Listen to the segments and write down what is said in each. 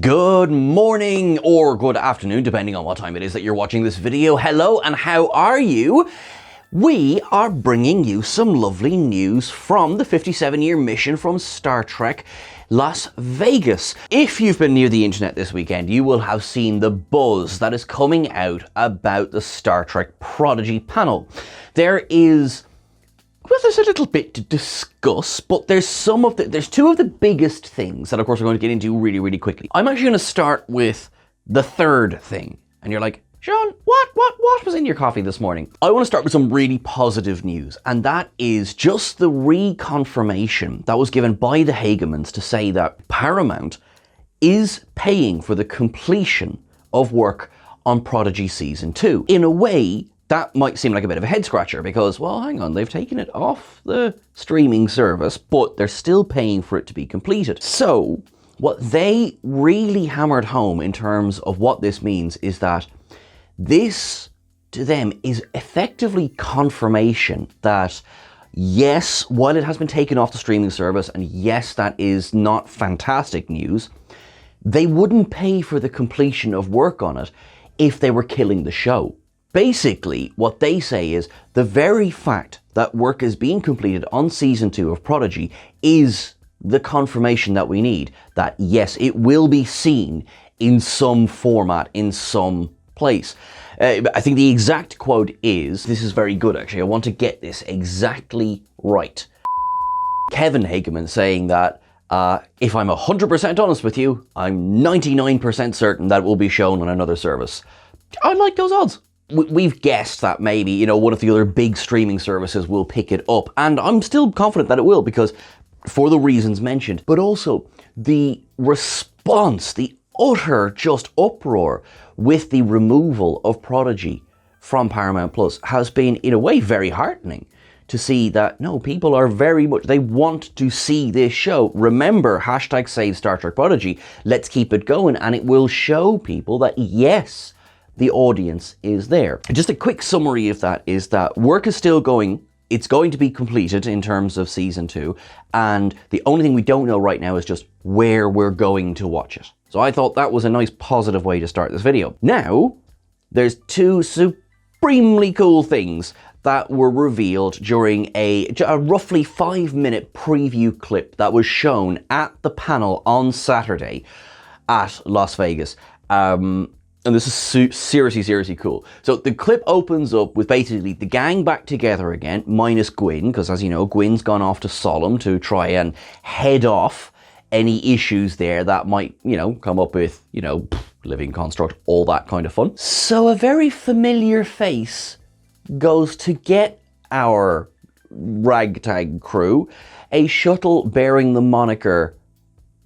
Good morning or good afternoon, depending on what time it is that you're watching this video. Hello, and how are you? We are bringing you some lovely news from the 57-year mission from Star Trek Las Vegas. If you've been near the internet this weekend, you will have seen the buzz that is coming out about the Star Trek Prodigy panel. There's a little bit to discuss, but there's two of the biggest things that, of course, we're going to get into really quickly. I'm actually going to start with the third thing. And you're like, Seán, what was in your coffee this morning? I want to start with some really positive news, and that is just the reconfirmation that was given by the Hagemans to say that Paramount is paying for the completion of work on Prodigy Season 2. In a way, that might seem like a bit of a head scratcher because, well, hang on, they've taken it off the streaming service, but they're still paying for it to be completed. So what they really hammered home in terms of what this means is that this, to them, is effectively confirmation that, yes, while it has been taken off the streaming service, and yes, that is not fantastic news, they wouldn't pay for the completion of work on it if they were killing the show. Basically, what they say is the very fact that work is being completed on Season 2 of Prodigy is the confirmation that we need that, yes, it will be seen in some format, in some place. I think the exact quote is, this is very good actually, I want to get this exactly right. Kevin Hageman saying that, if I'm 100% honest with you, I'm 99% certain that it will be shown on another service. I like those odds. We've guessed that maybe, one of the other big streaming services will pick it up, and I'm still confident that it will because for the reasons mentioned, but also the response, the utter just uproar with the removal of Prodigy from Paramount Plus has been, in a way, very heartening to see that, no, people are very much, they want to see this show. Remember, hashtag save Star Trek Prodigy, let's keep it going, and it will show people that, yes, the audience is there. Just a quick summary of that is that work is still going. It's going to be completed in terms of Season 2, and the only thing we don't know right now is just where we're going to watch it. So I thought that was a nice positive way to start this video. Now, there's two supremely cool things that were revealed during a roughly 5-minute preview clip that was shown at the panel on Saturday at Las Vegas. And this is seriously cool. So the clip opens up with basically the gang back together again, minus Gwyn, because as you know, Gwyn's gone off to Solemn to try and head off any issues there that might, come up with, living construct, all that kind of fun. So a very familiar face goes to get our ragtag crew. A shuttle bearing the moniker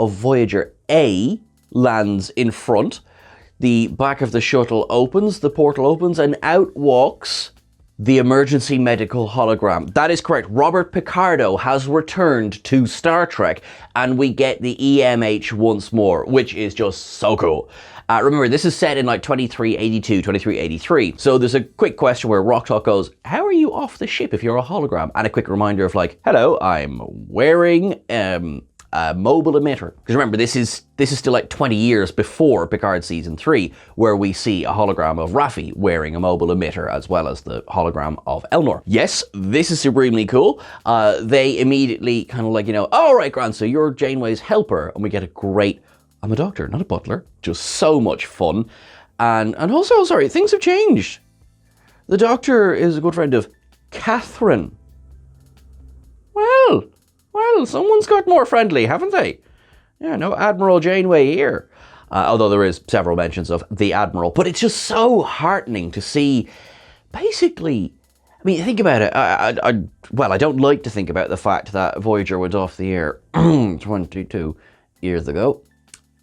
of Voyager-A lands in front. The back of the shuttle opens, the portal opens, and out walks the emergency medical hologram. That is correct. Robert Picardo has returned to Star Trek, and we get the EMH once more, which is just so cool. Remember, this is set in like 2382, 2383. So there's a quick question where Rock Talk goes, how are you off the ship if you're a hologram? And a quick reminder of like, hello, I'm wearing a mobile emitter. Because remember, this is still like 20 years before Picard Season 3, where we see a hologram of Raffi wearing a mobile emitter, as well as the hologram of Elnor. Yes, this is supremely cool. They immediately kind of like, all right, Grant, so you're Janeway's helper. And we get a great, I'm a doctor, not a butler. Just so much fun. And also, sorry, things have changed. The doctor is a good friend of Catherine. Well, someone's got more friendly, haven't they? Yeah, no Admiral Janeway here. Although there is several mentions of the Admiral. But it's just so heartening to see, basically, I mean, think about it. I don't like to think about the fact that Voyager went off the air 22 years ago.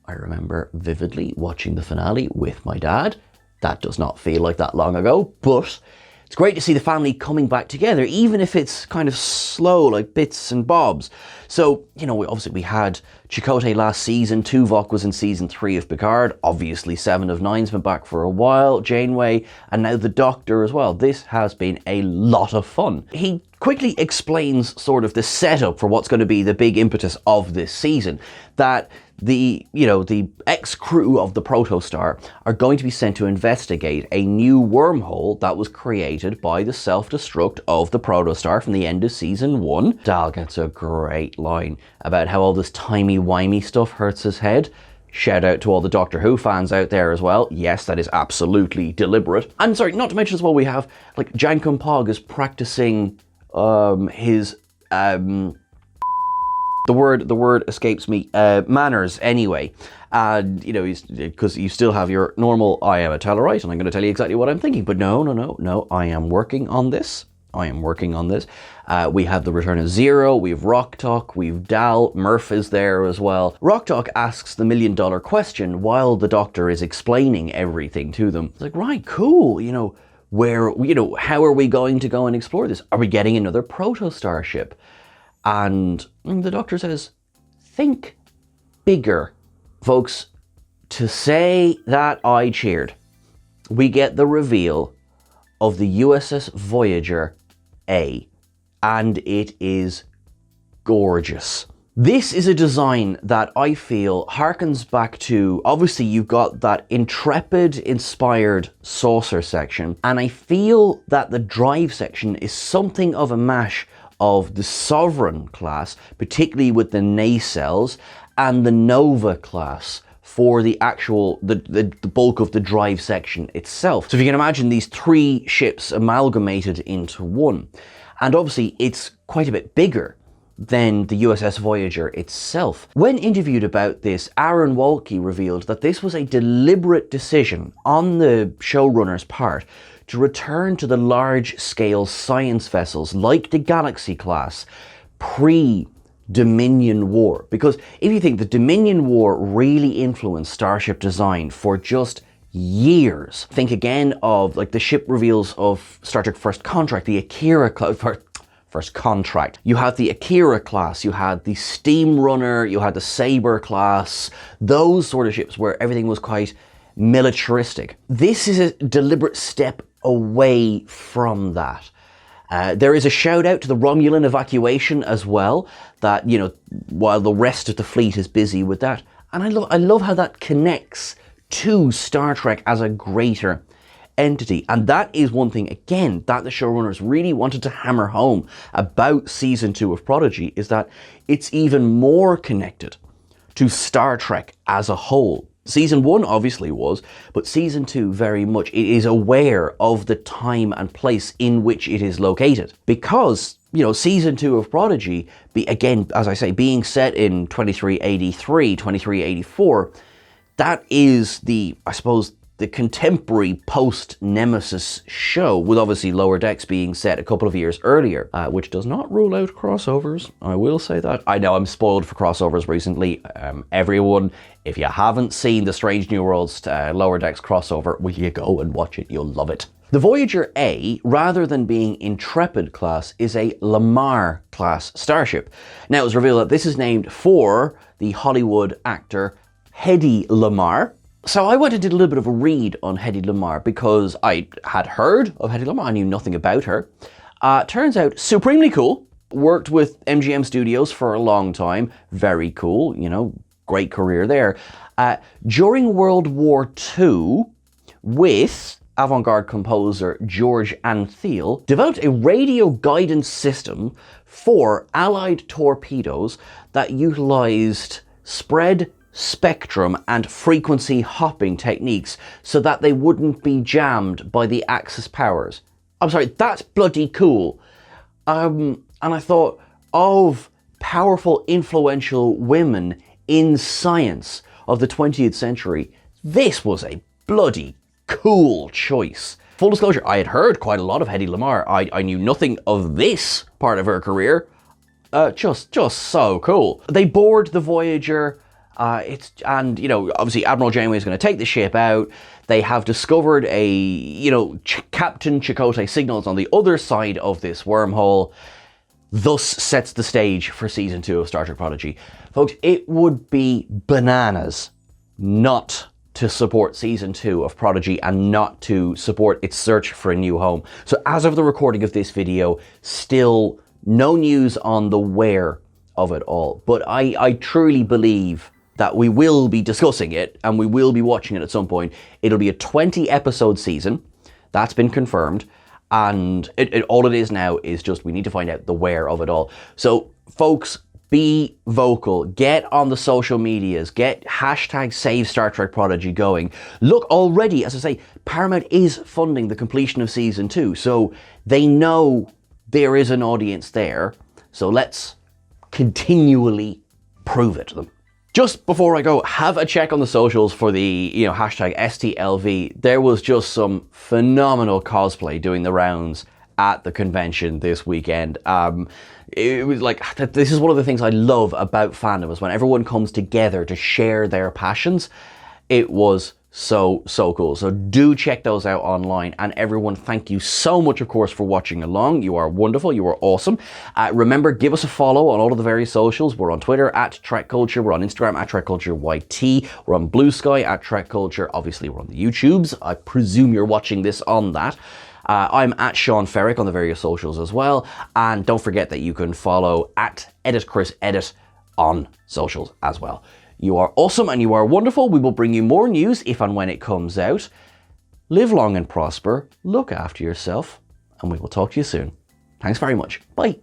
I remember vividly watching the finale with my dad. That does not feel like that long ago, but it's great to see the family coming back together, even if it's kind of slow, like bits and bobs. So, obviously we had Chakotay last season, Tuvok was in Season 3 of Picard, obviously 7 of 9's been back for a while, Janeway, and now the Doctor as well. This has been a lot of fun. He quickly explains sort of the setup for what's going to be the big impetus of this season, that the ex-crew of the Protostar are going to be sent to investigate a new wormhole that was created by the self-destruct of the Protostar from the end of season 1. Dal gets a great line about how all this timey-wimey stuff hurts his head. Shout out to all the Doctor Who fans out there as well. Yes, that is absolutely deliberate. And sorry, not to mention as well, we have like Jankum Pog is practicing his the word escapes me, manners anyway. And because you still have your normal, I am a Tellarite and I'm going to tell you exactly what I'm thinking. But no, I am working on this. We have the return of Zero, we have Rock Talk, we have Dal, Murph is there as well. Rock Talk asks the $1 million question while the Doctor is explaining everything to them. It's like, right, cool, how are we going to go and explore this? Are we getting another Protostar ship? And the Doctor says, think bigger. Folks, to say that I cheered, we get the reveal of the USS Voyager-A, and it is gorgeous. This is a design that I feel harkens back to, obviously you've got that Intrepid inspired saucer section, and I feel that the drive section is something of a mash of the Sovereign class, particularly with the nacelles, and the Nova class for the actual, the bulk of the drive section itself. So if you can imagine these 3 ships amalgamated into one, and obviously it's quite a bit bigger than the USS Voyager itself. When interviewed about this, Aaron Walke revealed that this was a deliberate decision on the showrunner's part to return to the large-scale science vessels like the Galaxy class pre-Dominion War. Because if you think the Dominion War really influenced starship design for just years. Think again of like the ship reveals of Star Trek First Contract, the Akira First Contract. You had the Akira class, you had the Steam Runner, you had the Saber class, those sort of ships where everything was quite militaristic. This is a deliberate step away from that. There is a shout out to the Romulan evacuation as well, that, while the rest of the fleet is busy with that. And I love how that connects to Star Trek as a greater entity. And that is one thing, again, that the showrunners really wanted to hammer home about season 2 of Prodigy, is that it's even more connected to Star Trek as a whole. Season 1 obviously was, but season 2 very much. It is aware of the time and place in which it is located. Because, season 2 of Prodigy, again, as I say, being set in 2383, 2384, that is the contemporary post-Nemesis show, with obviously Lower Decks being set a couple of years earlier, which does not rule out crossovers, I will say that. I know I'm spoiled for crossovers recently. Everyone, if you haven't seen the Strange New Worlds Lower Decks crossover, will you go and watch it? You'll love it. The Voyager-A, rather than being Intrepid class, is a Lamar class starship. Now, it was revealed that this is named for the Hollywood actor Hedy Lamarr. So I went and did a little bit of a read on Hedy Lamarr because I had heard of Hedy Lamarr, I knew nothing about her. Turns out, supremely cool. Worked with MGM Studios for a long time. Very cool, great career there. During World War II, with avant-garde composer George Antheil, developed a radio guidance system for Allied torpedoes that utilized spread, spectrum and frequency hopping techniques so that they wouldn't be jammed by the Axis powers. I'm sorry, that's bloody cool. And I thought of powerful, influential women in science of the 20th century. This was a bloody cool choice. Full disclosure, I had heard quite a lot of Hedy Lamarr. I knew nothing of this part of her career. Just so cool. They board the Voyager. Obviously Admiral Janeway is going to take the ship out. They have discovered Captain Chakotay signals on the other side of this wormhole. Thus sets the stage for season 2 of Star Trek Prodigy. Folks, it would be bananas not to support season 2 of Prodigy and not to support its search for a new home. So as of the recording of this video, still no news on the where of it all. But I truly believe that we will be discussing it and we will be watching it at some point. It'll be a 20 episode season. That's been confirmed. And all it is now is just we need to find out the where of it all. So folks, be vocal, get on the social medias, get hashtag Save Star Trek Prodigy going. Look, already, as I say, Paramount is funding the completion of season 2. So they know there is an audience there. So let's continually prove it to them. Just before I go, have a check on the socials for the, hashtag STLV. There was just some phenomenal cosplay doing the rounds at the convention this weekend. It was like, this is one of the things I love about fandom, is when everyone comes together to share their passions. It was so cool. So do check those out online. And everyone, thank you so much, of course, for watching along. You are wonderful. You are awesome. Remember, give us a follow on all of the various socials. We're on Twitter at TrekCulture. We're on Instagram at TrekCultureYT. We're on Blue Sky at TrekCulture. Obviously, we're on the YouTubes. I presume you're watching this on that. I'm at Seán Ferrick on the various socials as well. And don't forget that you can follow at EditChrisEdit on socials as well. You are awesome and you are wonderful. We will bring you more news if and when it comes out. Live long and prosper. Look after yourself. And we will talk to you soon. Thanks very much. Bye.